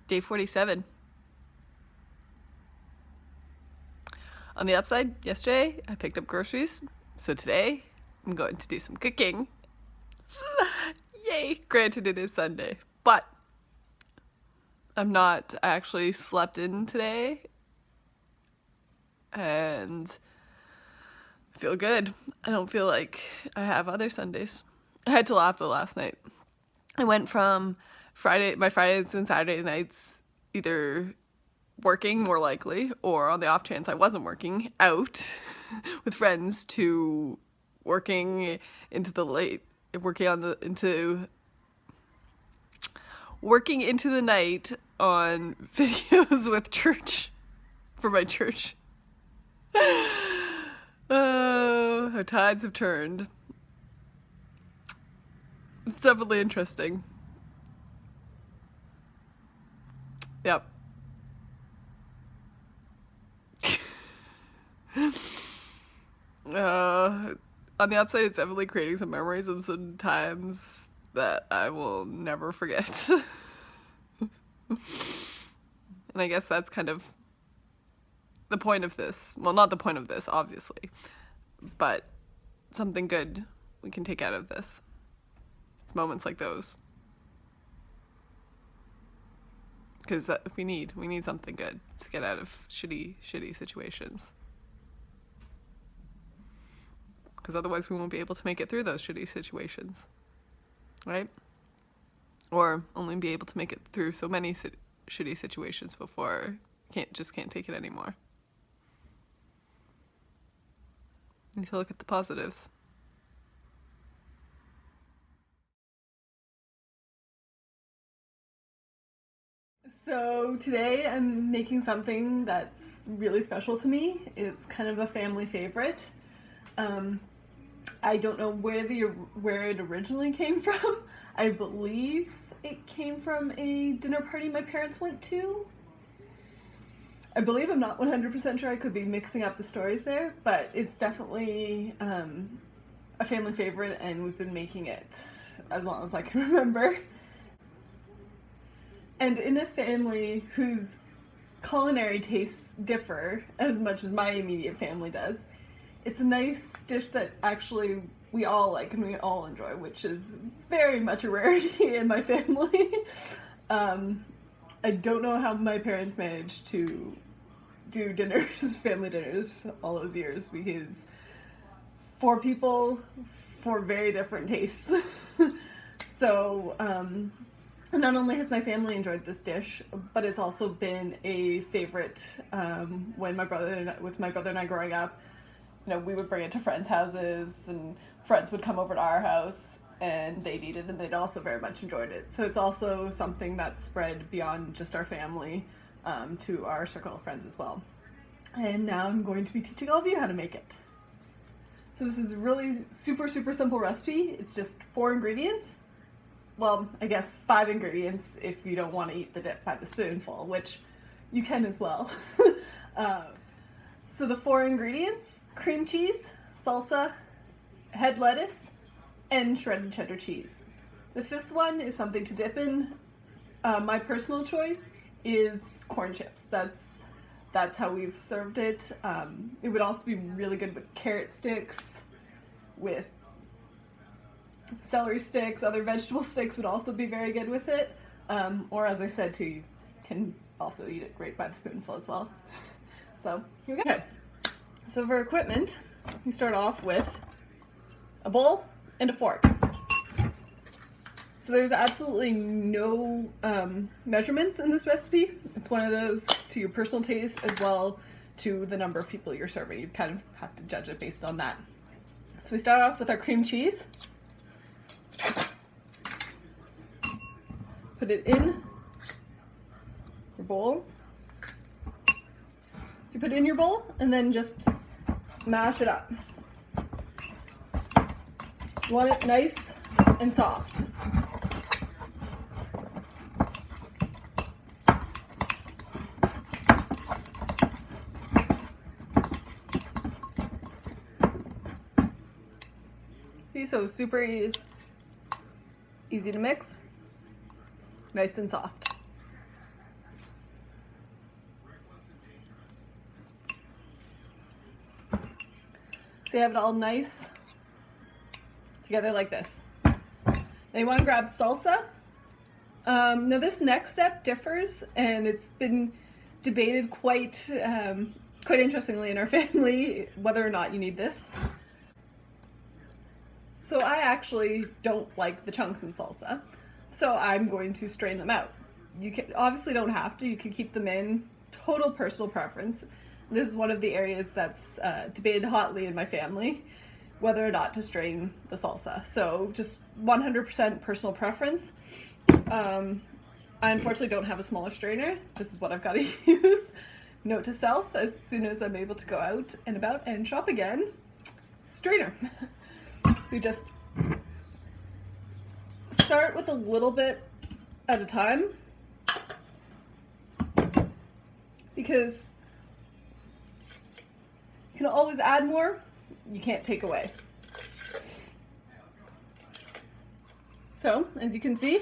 Day 47. On the upside, yesterday I picked up groceries, so today I'm going to do some cooking. Yay! Granted, it is Sunday, but I actually slept in today, and I feel good. I don't feel like I have other Sundays. I had to laugh though last night. I went from my Fridays and Saturday nights either working more likely, or on the off chance I wasn't working, out with friends, to working into the night on videos with church, for my church. Oh, how tides have turned. It's definitely interesting. Yep. On the upside, it's definitely creating some memories of some times that I will never forget. And I guess that's kind of the point of this. Well, not the point of this, obviously, but something good we can take out of this. It's moments like those. Because we need something good to get out of shitty situations. Because otherwise we won't be able to make it through those shitty situations, right? Or only be able to make it through so many shitty situations before can't take it anymore. You need to look at the positives. So today I'm making something that's really special to me. It's kind of a family favorite. I don't know where it originally came from. I believe it came from a dinner party my parents went to. I believe, I'm not 100% sure, I could be mixing up the stories there, but it's definitely a family favorite, and we've been making it as long as I can remember. And in a family whose culinary tastes differ as much as my immediate family does, it's a nice dish that actually we all like and we all enjoy, which is very much a rarity in my family. I don't know how my parents managed to do dinners, family dinners, all those years, because 4 people, 4 very different tastes. So, not only has my family enjoyed this dish, but it's also been a favorite when my brother and I growing up. You know, we would bring it to friends' houses, and friends would come over to our house, and they'd eat it, and they'd also very much enjoyed it. So it's also something that's spread beyond just our family to our circle of friends as well. And now I'm going to be teaching all of you how to make it. So this is a really super simple recipe. It's just 4 ingredients. Well, I guess 5 ingredients if you don't want to eat the dip by the spoonful, which you can as well. So the 4 ingredients: cream cheese, salsa, head lettuce, and shredded cheddar cheese. The 5th one is something to dip in. My personal choice is corn chips. That's how we've served it. It would also be really good with carrot sticks, with celery sticks, other vegetable sticks would also be very good with it. Or as I said too, you can also eat it right by the spoonful as well. So here we go. Okay. So for equipment, we start off with a bowl and a fork. So there's absolutely no measurements in this recipe. It's one of those to your personal taste as well to the number of people you're serving. You kind of have to judge it based on that. So we start off with our cream cheese. Put it in your bowl. So you put it in your bowl and then just mash it up. You want it nice and soft. See, so super easy to mix, nice and soft. So you have it all nice together like this. Now you want to grab salsa. Now this next step differs, and it's been debated quite interestingly in our family whether or not you need this. So I actually don't like the chunks in salsa, so I'm going to strain them out. You obviously don't have to, you can keep them in, total personal preference. This is one of the areas that's debated hotly in my family, whether or not to strain the salsa. So just 100% personal preference. I unfortunately don't have a smaller strainer. This is what I've got to use. Note to self, as soon as I'm able to go out and about and shop again, strainer. So you just start with a little bit at a time, because you can always add more, you can't take away. So, as you can see,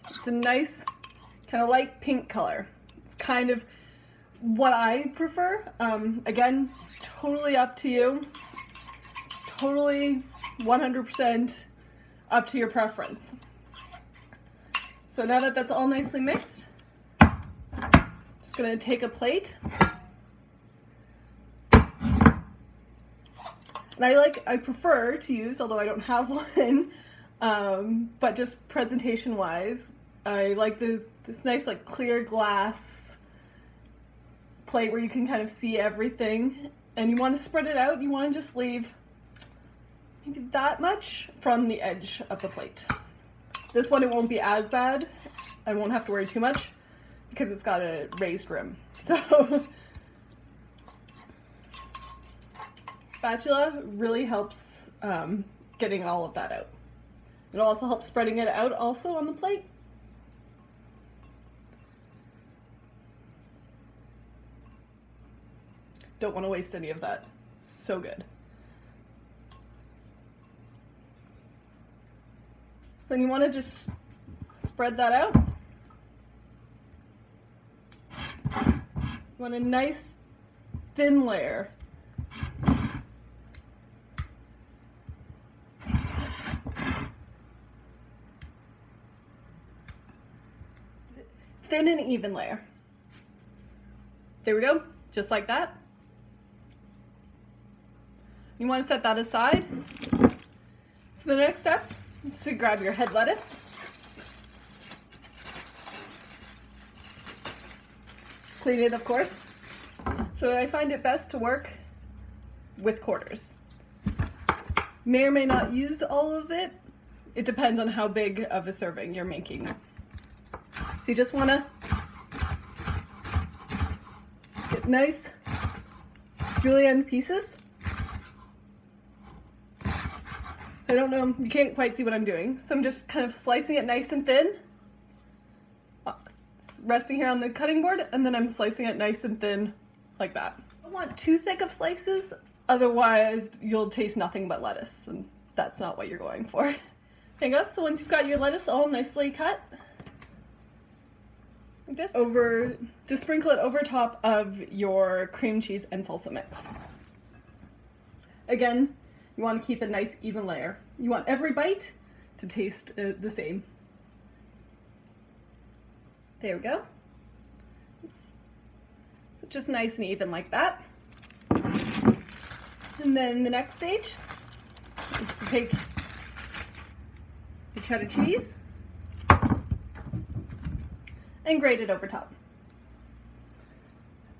it's a nice kind of light pink color. It's kind of what I prefer. Again, totally up to you. Totally 100% up to your preference. So now that that's all nicely mixed, just gonna take a plate. And I prefer to use, although I don't have one, but just presentation wise, I like this nice like clear glass plate where you can kind of see everything, and you want to spread it out. You want to just leave maybe that much from the edge of the plate. This one, it won't be as bad. I won't have to worry too much because it's got a raised rim. So spatula really helps getting all of that out. It'll also help spreading it out also on the plate. Don't want to waste any of that. So good. Then you want to just spread that out. You want a nice thin layer. Thin and even layer. There we go, just like that. You want to set that aside. So the next step is to grab your head lettuce. Clean it, of course. So I find it best to work with quarters. May or may not use all of it. It depends on how big of a serving you're making. So you just want to get nice julienne pieces. I don't know, you can't quite see what I'm doing. So I'm just kind of slicing it nice and thin. It's resting here on the cutting board, and then I'm slicing it nice and thin like that. I don't want too thick of slices, otherwise you'll taste nothing but lettuce, and that's not what you're going for. There you go, so once you've got your lettuce all nicely cut, like this, just sprinkle it over top of your cream cheese and salsa mix. Again, you want to keep a nice even layer. You want every bite to taste the same. There we go. Oops. So just nice and even like that. And then the next stage is to take the cheddar cheese and grate it over top.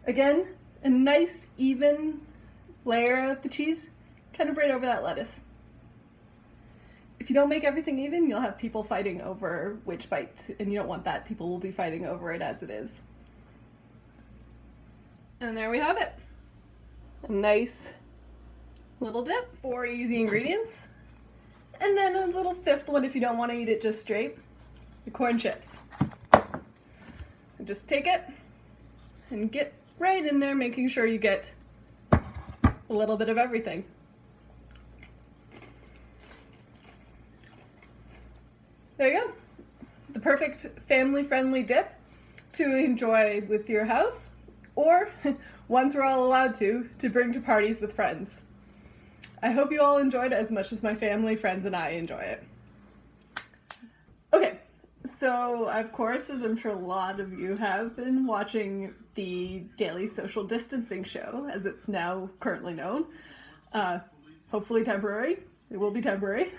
Again, a nice even layer of the cheese kind of right over that lettuce. If you don't make everything even, you'll have people fighting over which bite, and you don't want that. People will be fighting over it as it is. And there we have it. A nice little dip, 4 easy ingredients. And then a little fifth one if you don't want to eat it just straight, the corn chips. And just take it and get right in there, making sure you get a little bit of everything. There you go. The perfect family-friendly dip to enjoy with your house or once we're all allowed to bring to parties with friends. I hope you all enjoyed it as much as my family, friends, and I enjoy it. Okay, so of course, as I'm sure a lot of you have been watching the daily social distancing show, as it's now currently known. Hopefully temporary. It will be temporary.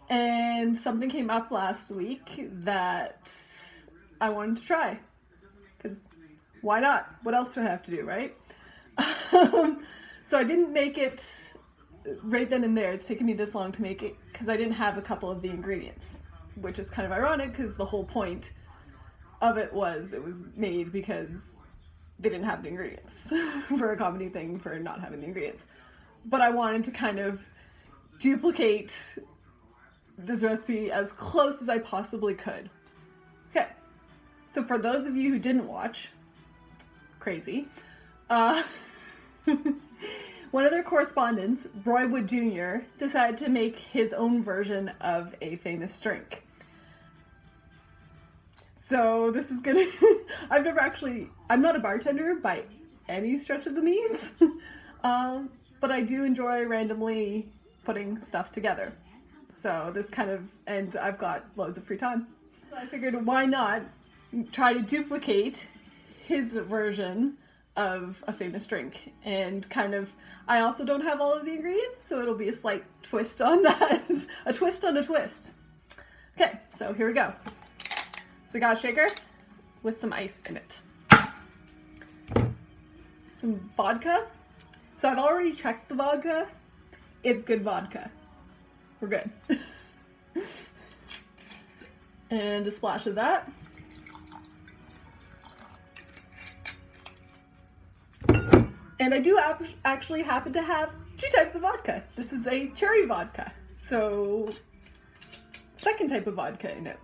And something came up last week that I wanted to try. Because why not? What else do I have to do, right? So I didn't make it right then and there. It's taken me this long to make it because I didn't have a couple of the ingredients, which is kind of ironic because the whole point of it was made because they didn't have the ingredients for a comedy thing for not having the ingredients. But I wanted to kind of duplicate this recipe as close as I possibly could. Okay, so for those of you who didn't watch, crazy, one of their correspondents, Roy Wood Jr., decided to make his own version of a famous drink. So this is gonna, I'm not a bartender by any stretch of the means, but I do enjoy randomly putting stuff together. So this kind of, and I've got loads of free time. So I figured why not try to duplicate his version of a famous drink, and kind of, I also don't have all of the ingredients, so it'll be a slight twist on that. A twist on a twist. Okay, so here we go. So I got a shaker with some ice in it. Some vodka. So I've already checked the vodka. It's good vodka. We're good. And a splash of that. And I do actually happen to have two types of vodka. This is a cherry vodka. So, second type of vodka in it.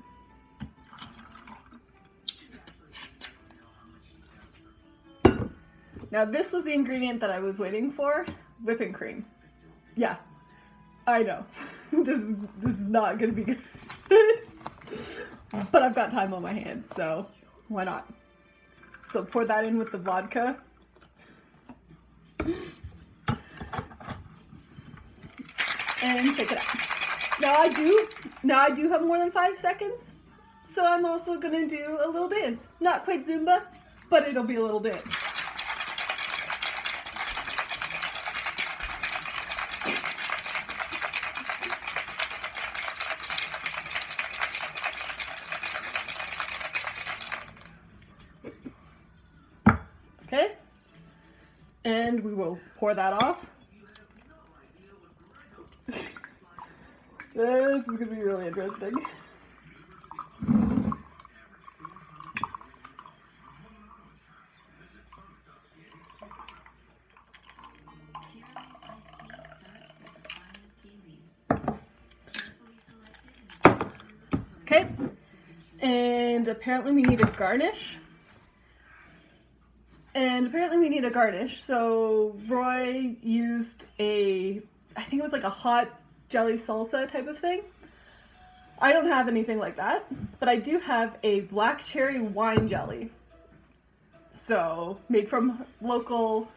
Now this was the ingredient that I was waiting for, whipping cream. Yeah, I know. This is not gonna be good. But I've got time on my hands, so why not? So pour that in with the vodka. And shake it up. Now I do have more than 5 seconds, so I'm also gonna do a little dance. Not quite Zumba, but it'll be a little dance. Okay, and we will pour that off. This is going to be really interesting. Okay, and apparently we need a garnish. So Roy used I think it was like a hot jelly salsa type of thing. I don't have anything like that, but I do have a black cherry wine jelly. So made from local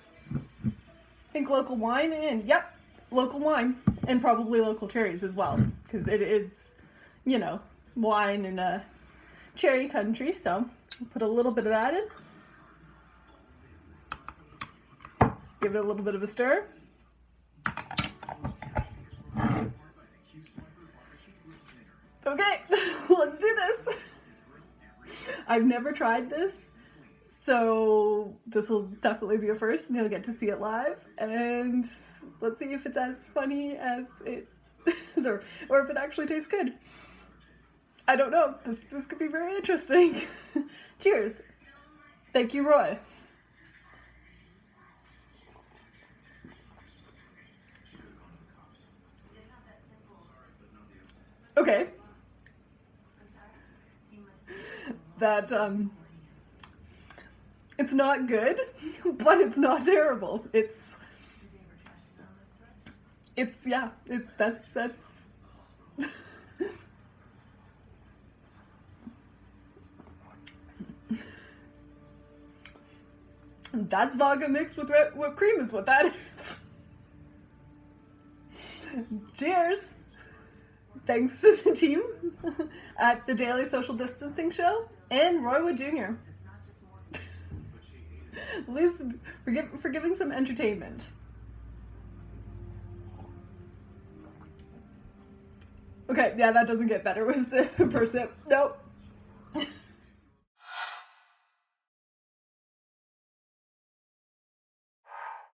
wine, and yep, local wine, and probably local cherries as well, because it is, you know, wine in a cherry country. So I'll put a little bit of that in. Give it a little bit of a stir. Okay, let's do this. I've never tried this, so this will definitely be a first, and you'll get to see it live. And let's see if it's as funny as it is, or if it actually tastes good. I don't know. This could be very interesting. Cheers. Thank you, Roy. Okay. That, it's not good, but it's not terrible. That's That's vodka mixed with whipped cream is what that is. Cheers! Thanks to the team at the Daily Social Distancing Show and Roy Wood Jr. At least for giving some entertainment. Okay, yeah, that doesn't get better with per sip. Nope.